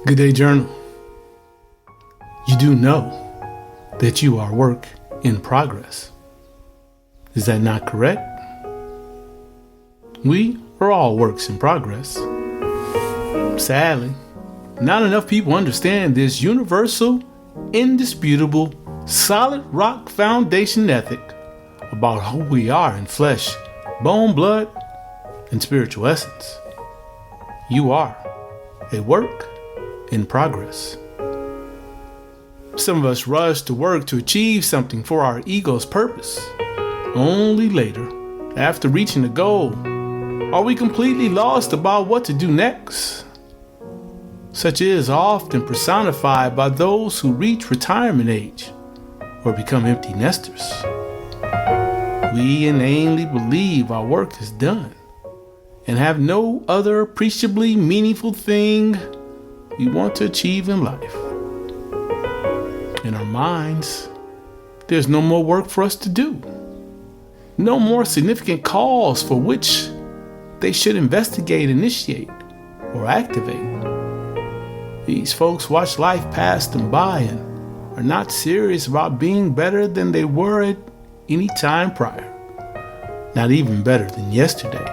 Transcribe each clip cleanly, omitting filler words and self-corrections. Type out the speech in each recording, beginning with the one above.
Good day, Journal. You do know that you are work in progress. Is that not correct? We are all works in progress. Sadly, not enough people understand this universal, indisputable, solid rock foundation ethic about who we are in flesh, bone, blood, and spiritual essence. You are a work in progress. Some of us rush to work to achieve something for our ego's purpose. Only later, after reaching the goal, are we completely lost about what to do next. Such is often personified by those who reach retirement age or become empty nesters. We inanely believe our work is done and have no other appreciably meaningful thing we want to achieve in life. In our minds, there's no more work for us to do. No more significant cause for which they should investigate, initiate, or activate. These folks watch life pass them by and are not serious about being better than they were at any time prior. Not even better than yesterday.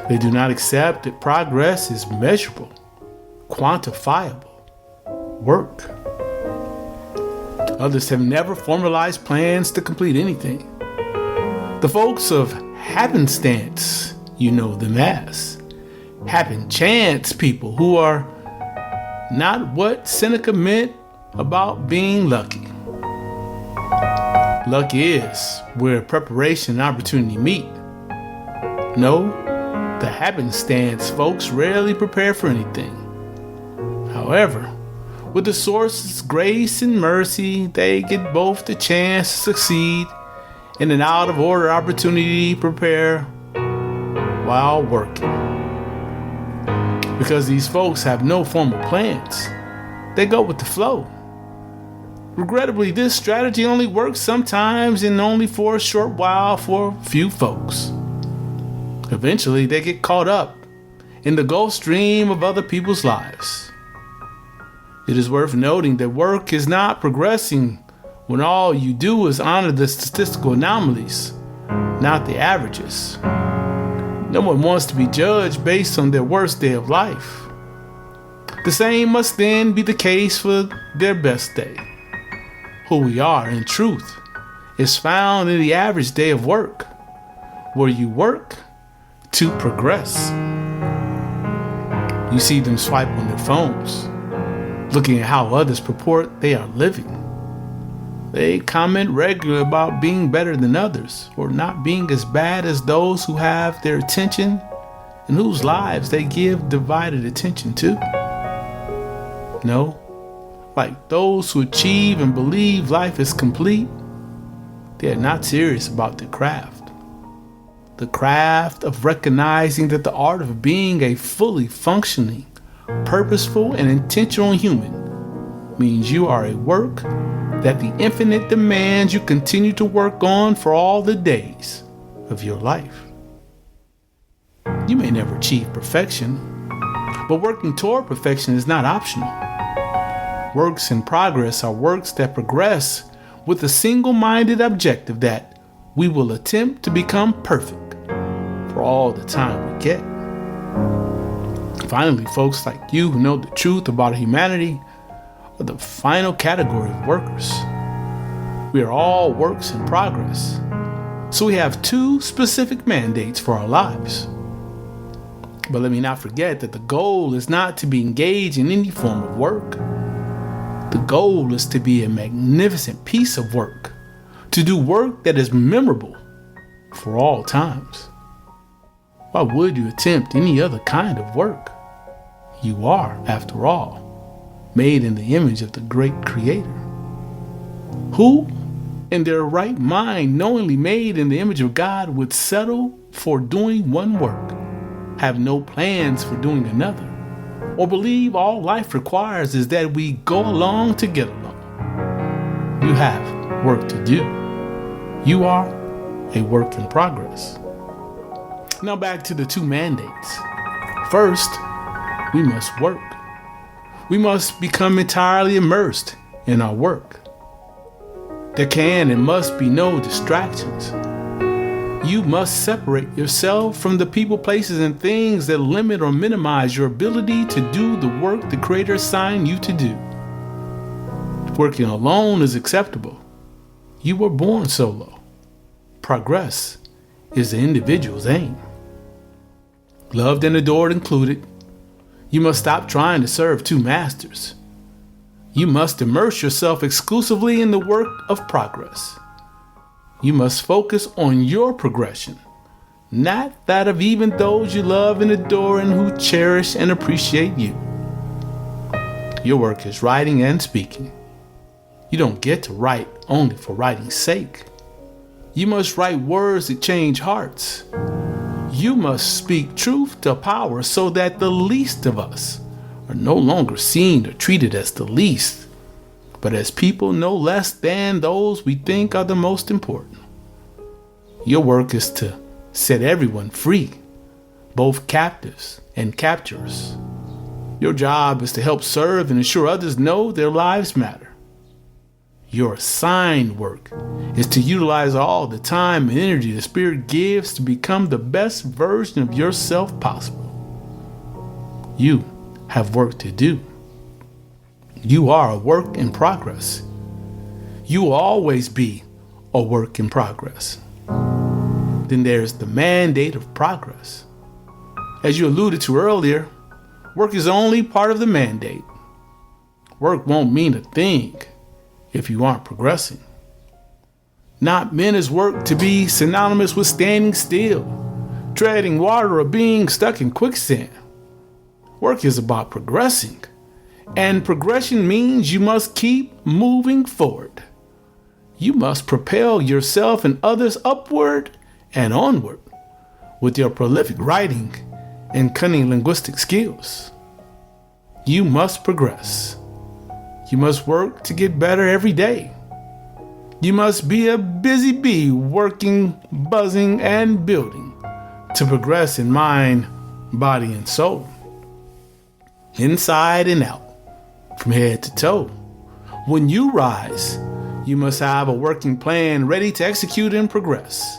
They do not accept that progress is measurable, quantifiable work. Others have never formalized plans to complete anything. The folks of happenstance, you know them as happen chance people who are not what Seneca meant about being lucky. Luck is where preparation and opportunity meet. No, the happenstance folks rarely prepare for anything. However, with the source's grace and mercy, they get both the chance to succeed and an out-of-order opportunity to prepare while working. Because these folks have no formal plans, they go with the flow. Regrettably, this strategy only works sometimes and only for a short while for a few folks. Eventually, they get caught up in the Gulf Stream of other people's lives. It is worth noting that work is not progressing when all you do is honor the statistical anomalies, not the averages. No one wants to be judged based on their worst day of life. The same must then be the case for their best day. Who we are, in truth, is found in the average day of work, where you work to progress. You see them swipe on their phones, looking at how others purport they are living. They comment regularly about being better than others or not being as bad as those who have their attention and whose lives they give divided attention to. No, like those who achieve and believe life is complete, they are not serious about their craft. The craft of recognizing that the art of being a fully functioning, purposeful, and intentional human means you are a work that the infinite demands you continue to work on for all the days of your life. You may never achieve perfection, but working toward perfection is not optional. Works in progress are works that progress with a single-minded objective that we will attempt to become perfect for all the time we get. Finally, folks like you who know the truth about humanity are the final category of workers. We are all works in progress. So we have two specific mandates for our lives. But let me not forget that the goal is not to be engaged in any form of work. The goal is to be a magnificent piece of work, to do work that is memorable for all times. Why would you attempt any other kind of work? You are, after all, made in the image of the great Creator, who, in their right mind, knowingly made in the image of God, would settle for doing one work, have no plans for doing another, or believe all life requires is that we go along to get along. You have work to do. You are a work in progress. Now back to the two mandates. First, we must work. We must become entirely immersed in our work. There can and must be no distractions. You must separate yourself from the people, places, and things that limit or minimize your ability to do the work the Creator assigned you to do. Working alone is acceptable. You were born solo. Progress is the individual's aim. Loved and adored included, you must stop trying to serve two masters. You must immerse yourself exclusively in the work of progress. You must focus on your progression, not that of even those you love and adore and who cherish and appreciate you. Your work is writing and speaking. You don't get to write only for writing's sake. You must write words that change hearts. You must speak truth to power so that the least of us are no longer seen or treated as the least, but as people no less than those we think are the most important. Your work is to set everyone free, both captives and capturers. Your job is to help serve and ensure others know their lives matter. Your assigned work is to utilize all the time and energy the Spirit gives to become the best version of yourself possible. You have work to do. You are a work in progress. You will always be a work in progress. Then there's the mandate of progress. As you alluded to earlier, work is only part of the mandate. Work won't mean a thing if you aren't progressing. Not meant is work to be synonymous with standing still, treading water, or being stuck in quicksand. Work is about progressing, and progression means you must keep moving forward. You must propel yourself and others upward and onward with your prolific writing and cunning linguistic skills. You must progress. You must work to get better every day. You must be a busy bee working, buzzing, and building to progress in mind, body, and soul. Inside and out, from head to toe. When you rise, you must have a working plan ready to execute and progress.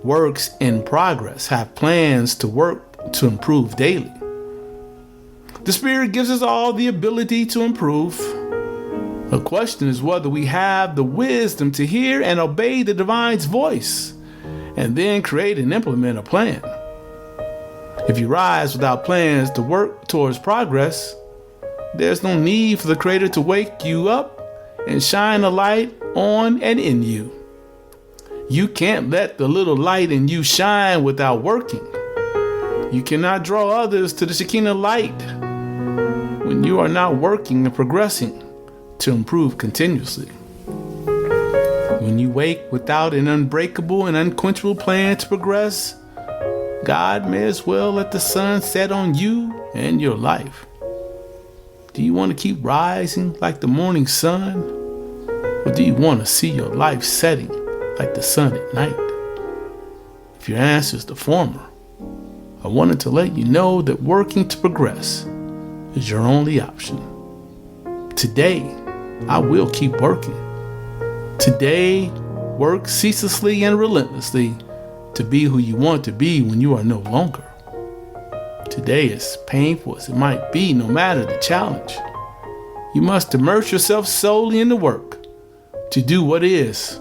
Works in progress have plans to work to improve daily. The Spirit gives us all the ability to improve. The question is whether we have the wisdom to hear and obey the Divine's voice, and then create and implement a plan. If you rise without plans to work towards progress, there's no need for the Creator to wake you up and shine a light on and in you. You can't let the little light in you shine without working. You cannot draw others to the Shekinah light when you are not working and progressing to improve continuously. When you wake without an unbreakable and unquenchable plan to progress, God may as well let the sun set on you and your life. Do you want to keep rising like the morning sun? Or do you want to see your life setting like the sun at night? If your answer is the former, I wanted to let you know that working to progress is your only option. Today, I will keep working. Today, work ceaselessly and relentlessly to be who you want to be when you are no longer. Today, as painful as it might be, no matter the challenge, you must immerse yourself solely in the work to do what is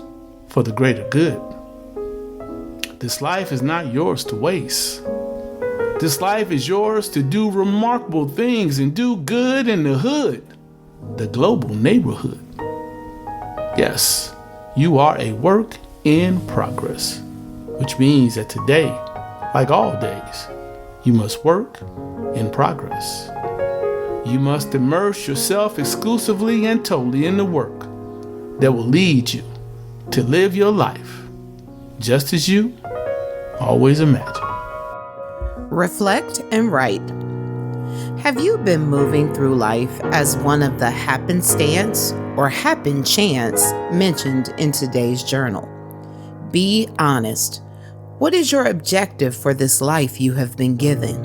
for the greater good. This life is not yours to waste. This life is yours to do remarkable things and do good in the hood, the global neighborhood. Yes, you are a work in progress, which means that today, like all days, you must work in progress. You must immerse yourself exclusively and totally in the work that will lead you to live your life just as you always imagined. Reflect and write. Have you been moving through life as one of the happenstance or happen chance mentioned in today's journal? Be honest. What is your objective for this life you have been given?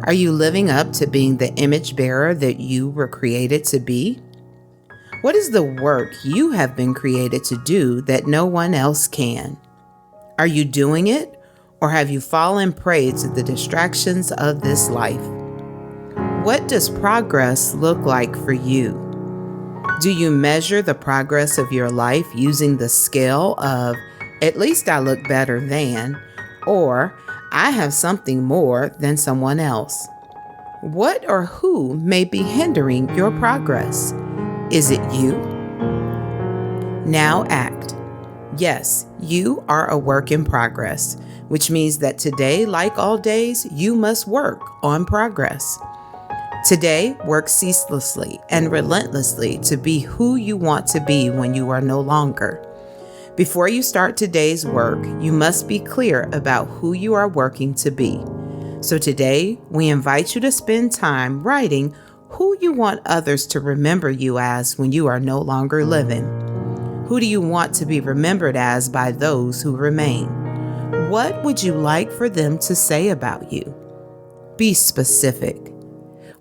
Are you living up to being the image bearer that you were created to be? What is the work you have been created to do that no one else can? Are you doing it, or have you fallen prey to the distractions of this life? What does progress look like for you? Do you measure the progress of your life using the scale of, at least I look better than, or I have something more than someone else? What or who may be hindering your progress? Is it you? Now act. Yes, you are a work in progress, which means that today, like all days, you must work on progress. Today, work ceaselessly and relentlessly to be who you want to be when you are no longer. Before you start today's work, you must be clear about who you are working to be. So today, we invite you to spend time writing who you want others to remember you as when you are no longer living. Who do you want to be remembered as by those who remain? What would you like for them to say about you? Be specific.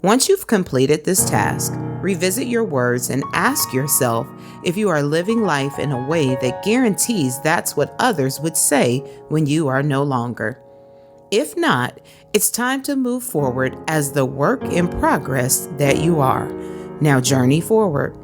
Once you've completed this task, revisit your words and ask yourself if you are living life in a way that guarantees that's what others would say when you are no longer. If not, it's time to move forward as the work in progress that you are. Now journey forward.